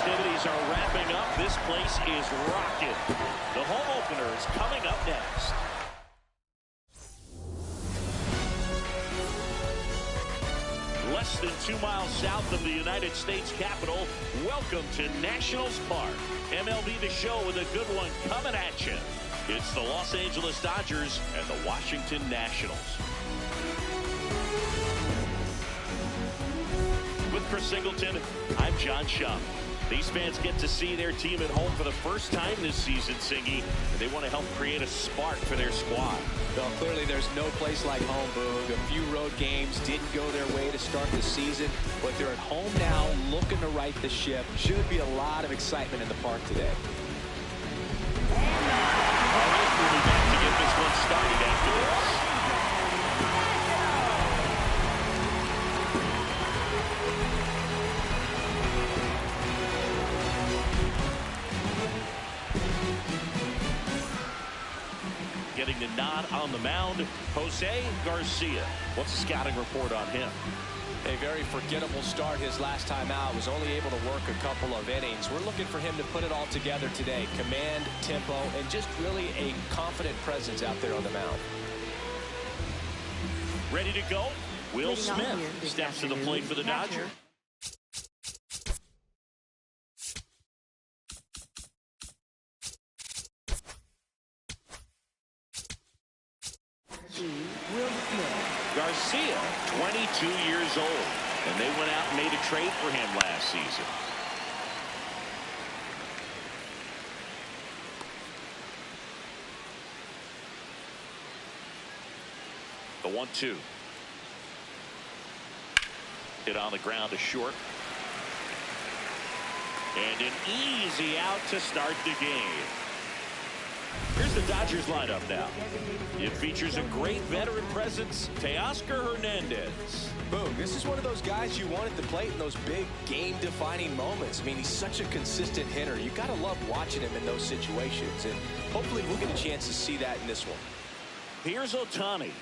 festivities are wrapping up. This place is rocking. The home opener is coming up next. Less than 2 miles south of the United States Capitol, welcome to Nationals Park. MLB The Show with a good one coming at you. It's the Los Angeles Dodgers and the Washington Nationals. With Chris Singleton, I'm John Schaub. These fans get to see their team at home for the first time this season, Singy, and they want to help create a spark for their squad. Well, clearly there's no place like home, Boog. A few road games didn't go their way to start the season, but they're at home now looking to right the ship. Should be a lot of excitement in the park today. All right, we'll be back to get this one started after this. Getting the nod on the mound, Jose Garcia. What's the scouting report on him? A very forgettable start his last time out. Was only able to work a couple of innings. We're looking for him to put it all together today. Command, tempo, and just really a confident presence out there on the mound. Ready to go? Will Smith steps to the plate for the Dodgers. Garcia, 22 years old, and they went out and made a trade for him last season. The 1-2. Hit on the ground to short. And an easy out to start the game. Here's the Dodgers lineup now. It features a great veteran presence, Teoscar Hernandez. Boom, this is one of those guys you want at the plate in those big game-defining moments. I mean, he's such a consistent hitter. You got to love watching him in those situations, and hopefully we'll get a chance to see that in this one. Here's Ohtani.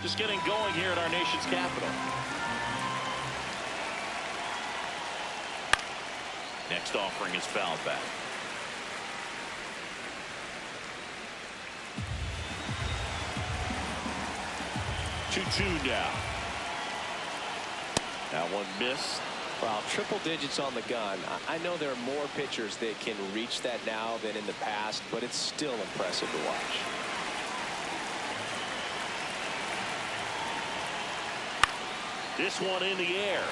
Just getting going here at our nation's capital. Next offering is fouled back. 2-2 now. That one missed. Well, triple digits on the gun. I know there are more pitchers that can reach that now than in the past, but it's still impressive to watch. This one in the air.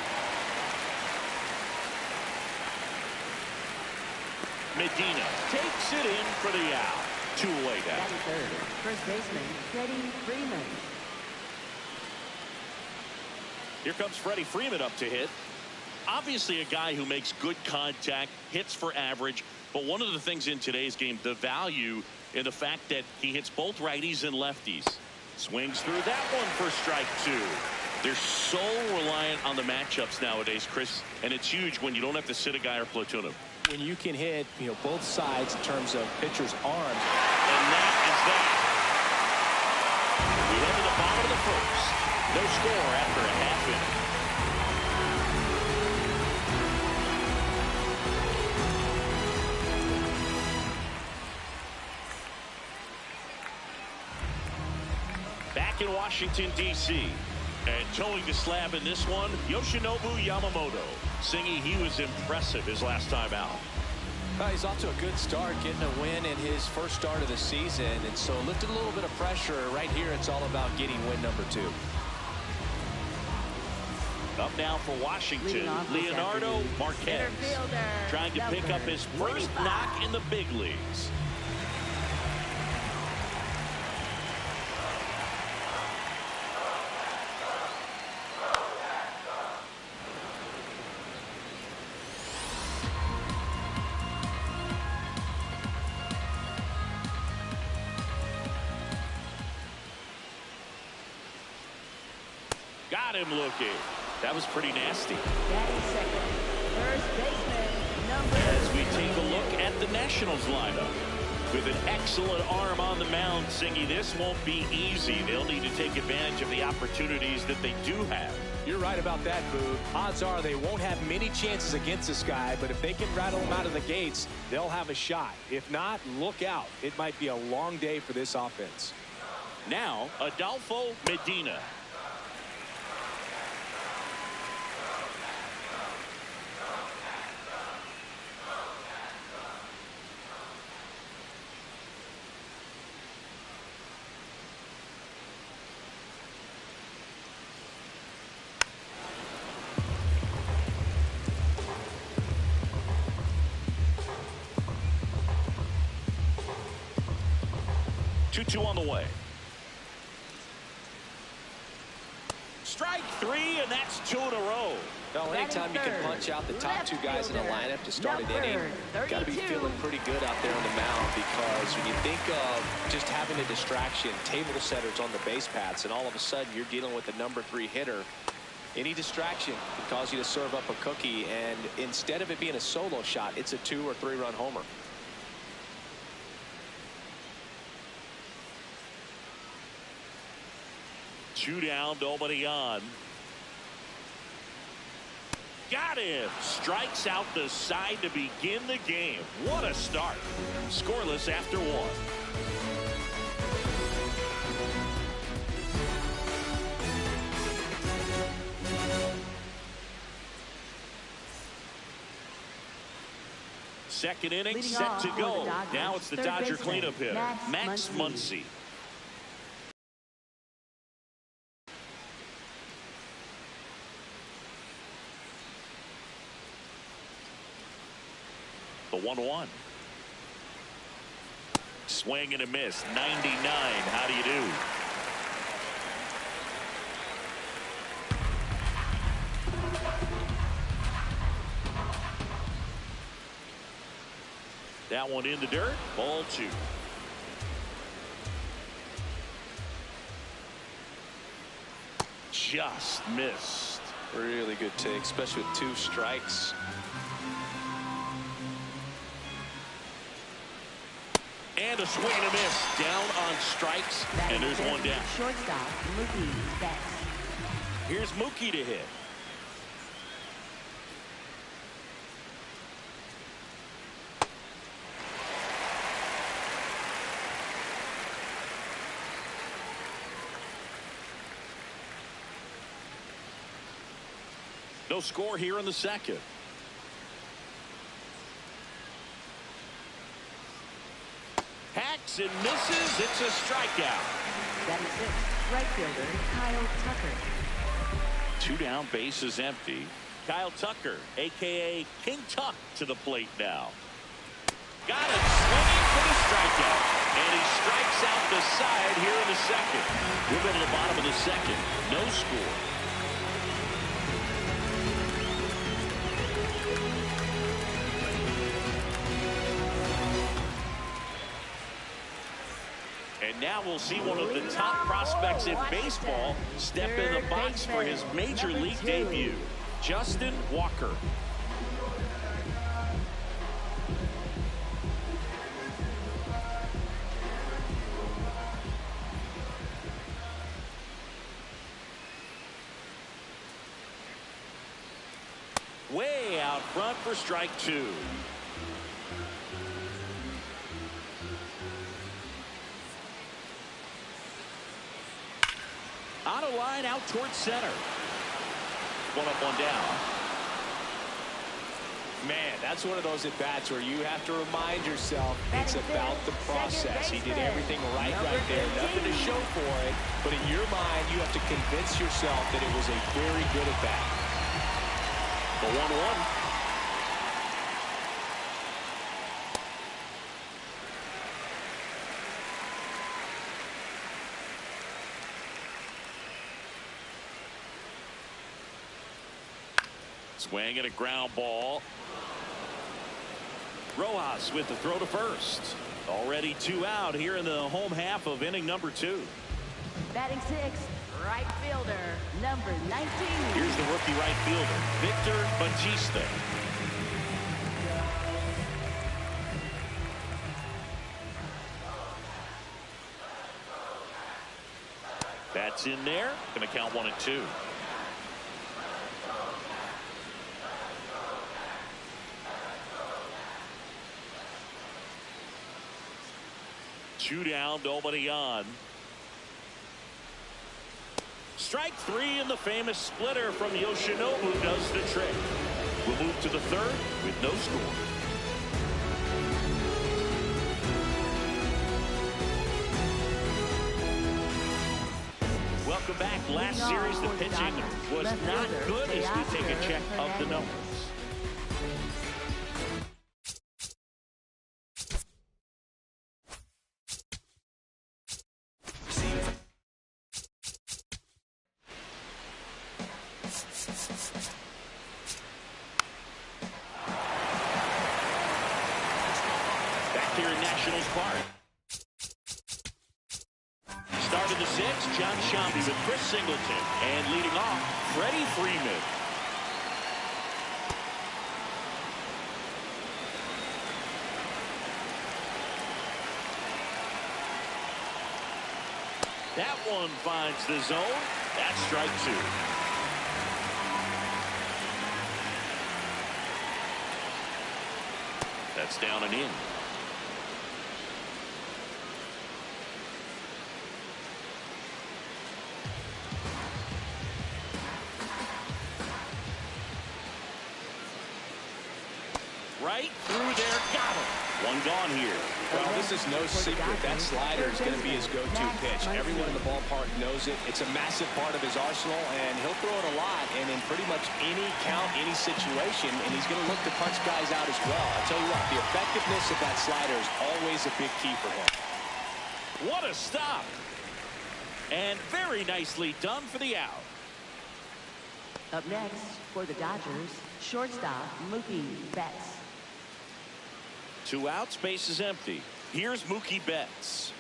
Medina takes it in for the out. 2 away now. First baseman Freddie Freeman. Here comes Freddie Freeman up to hit. Obviously a guy who makes good contact, hits for average, but one of the things in today's game, the value in the fact that he hits both righties and lefties. Swings through that one for strike 2. They're so reliant on the matchups nowadays, Chris, and it's huge when you don't have to sit a guy or platoon him. When you can hit, both sides in terms of pitchers' arms. And that is that. We head to the bottom of the first. No score after a half inning. Back in Washington, D.C. And towing the slab in this one, Yoshinobu Yamamoto. Singy, he was impressive his last time out. He's off to a good start, getting a win in his first start of the season. And so lifted a little bit of pressure. Right here, it's all about getting win number 2. Up now for Washington, Leonardo Marquez, trying to pick up his first knock in the big leagues. Got him looking. That was pretty nasty. First baseman, number As we take a look at the Nationals lineup. With an excellent arm on the mound, Singy, this won't be easy. They'll need to take advantage of the opportunities that they do have. You're right about that, Boo. Odds are they won't have many chances against this guy, but if they can rattle him out of the gates, they'll have a shot. If not, look out. It might be a long day for this offense. Now, Adolfo Medina. Two on the way. Strike three, and that's 2 in a row. Well, anytime you can punch out the top two guys in the lineup to start an inning, got to be feeling pretty good out there on the mound, because when you think of just having a distraction, table setters on the base paths, and all of a sudden you're dealing with the number 3 hitter, any distraction can cause you to serve up a cookie, and instead of it being a solo shot, it's a 2 or 3 run homer. Two down, nobody on. Got him. Strikes out the side to begin the game. What a start. Scoreless after 1. Second inning set to go. Now it's the Dodger cleanup hitter, Max Muncy. The 1-1. Swing and a miss. 99. How do you do? That one in the dirt. Ball 2. Just missed. Really good take, especially with 2 strikes. And a swing and a miss. Down on strikes. And there's one down. Shortstop, Mookie Betts. Here's Mookie to hit. No score here in the second. Hacks and misses. It's a strikeout. Batting 6th, right fielder Kyle Tucker. 2 down, bases empty. Kyle Tucker, a.k.a. King Tuck, to the plate now. Got it, swinging for the strikeout. And he strikes out the side here in the second. We'll go to the bottom of the second. No score. And now we'll see one of the top prospects in baseball step in the box for his major league debut, Justin Walker. Way out front for strike 2. On a line out towards center. 1 up, 1 down. Man, that's one of those at-bats where you have to remind yourself it's about the process. He did everything right there. Nothing to show for it. But in your mind, you have to convince yourself that it was a very good at-bat. The 1-1. Swing and a ground ball. Rojas with the throw to first. Already 2 out here in the home half of inning number 2. Batting 6th, right fielder, number 19. Here's the rookie right fielder, Victor Batista. That's in there. Going to count 1 and 2. 2 down, nobody on. Strike 3, and the famous splitter from Yoshinobu does the trick. We'll move to the 3rd with no score. Welcome back. Last series, the pitching was not good as we take a check of the numbers. Back here in Nationals Park. Start of the 6th, John Shambi with Chris Singleton. And leading off, Freddie Freeman. That one finds the zone. That's strike 2. That's down and in. Right through there, got him. One gone here. Well, this is no secret. That slider is going to be his go-to pitch. Everyone in the ballpark knows it. It's a massive part of his arsenal, and he'll throw it a lot and in pretty much any count, any situation, and he's going to look to punch guys out as well. I tell you what, the effectiveness of that slider is always a big key for him. What a stop. And very nicely done for the out. Up next for the Dodgers, shortstop Mookie Betts. 2 outs, base is empty. Here's Mookie Betts.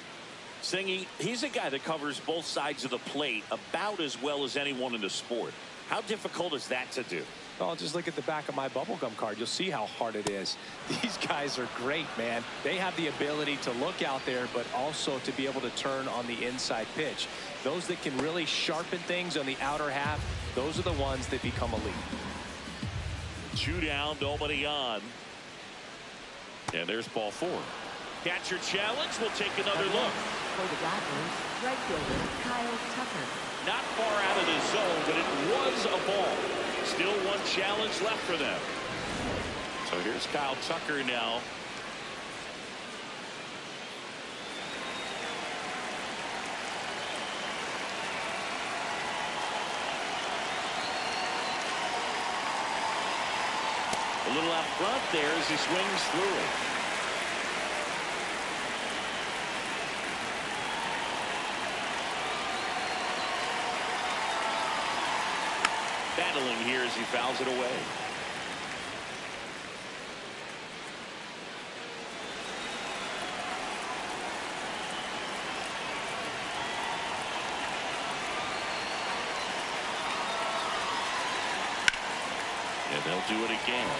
Singy, he's a guy that covers both sides of the plate about as well as anyone in the sport. How difficult is that to do? Oh, just look at the back of my bubblegum card. You'll see how hard it is. These guys are great, man. They have the ability to look out there, but also to be able to turn on the inside pitch. Those that can really sharpen things on the outer half, those are the ones that become elite. 2 down, nobody on. And there's ball 4. Catcher challenge. We'll take another look. For the Dodgers, right fielder Kyle Tucker. Not far out of the zone, but it was a ball. Still one challenge left for them. So here's Kyle Tucker now. A little out front there as he swings through it. Battling here as he fouls it away. And they'll do it again.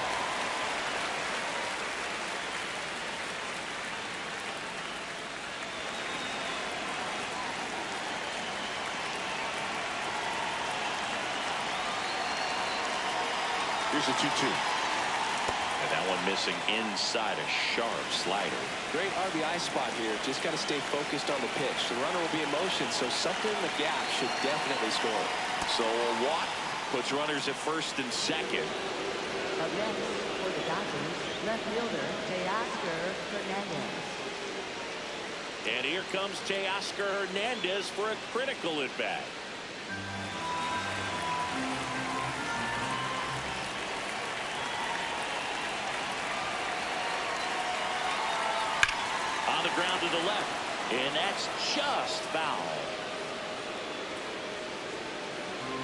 Here's a 2-2. And that one missing inside a sharp slider. Great RBI spot here. Just got to stay focused on the pitch. The runner will be in motion, so something in the gap should definitely score. So a walk puts runners at first and second. Up next for the Dodgers, left fielder Teoscar Hernandez. And here comes Teoscar Hernandez for a critical at bat. On the ground to the left, and that's just foul.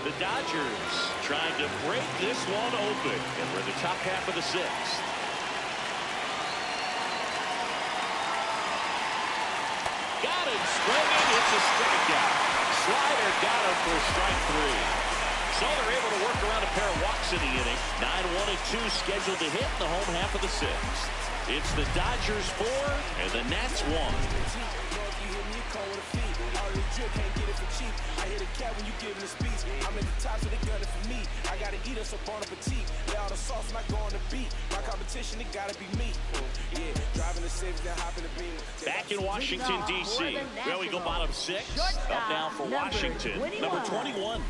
The Dodgers trying to break this one open, and we're in the top half of the 6th. Got him swinging. It's a strikeout. Slider got him for strike 3. So they're able to work around a pair of walks in the inning. 9-1 and 2 scheduled to hit in the home half of the 6th. It's the Dodgers 4 and the Nats 1. Can't get it for cheap. I hit a cat when you giving a speech. I'm at the top, so they gunning for me. I gotta eat us up on a petite. Lay all the sauce, not going to beat. My competition, it gotta be me. Yeah, driving the savings, then hop in the Beamer. Back in Washington, D.C. There we go, bottom 6. Up now for Washington, number 21.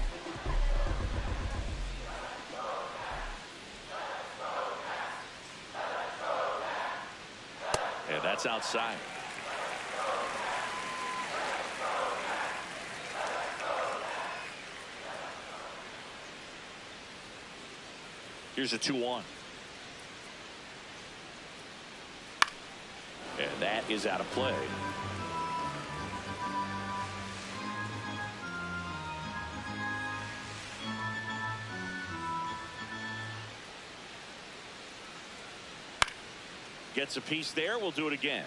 And that's outside. Here's a 2-1. And that is out of play. Gets a piece there. We'll do it again.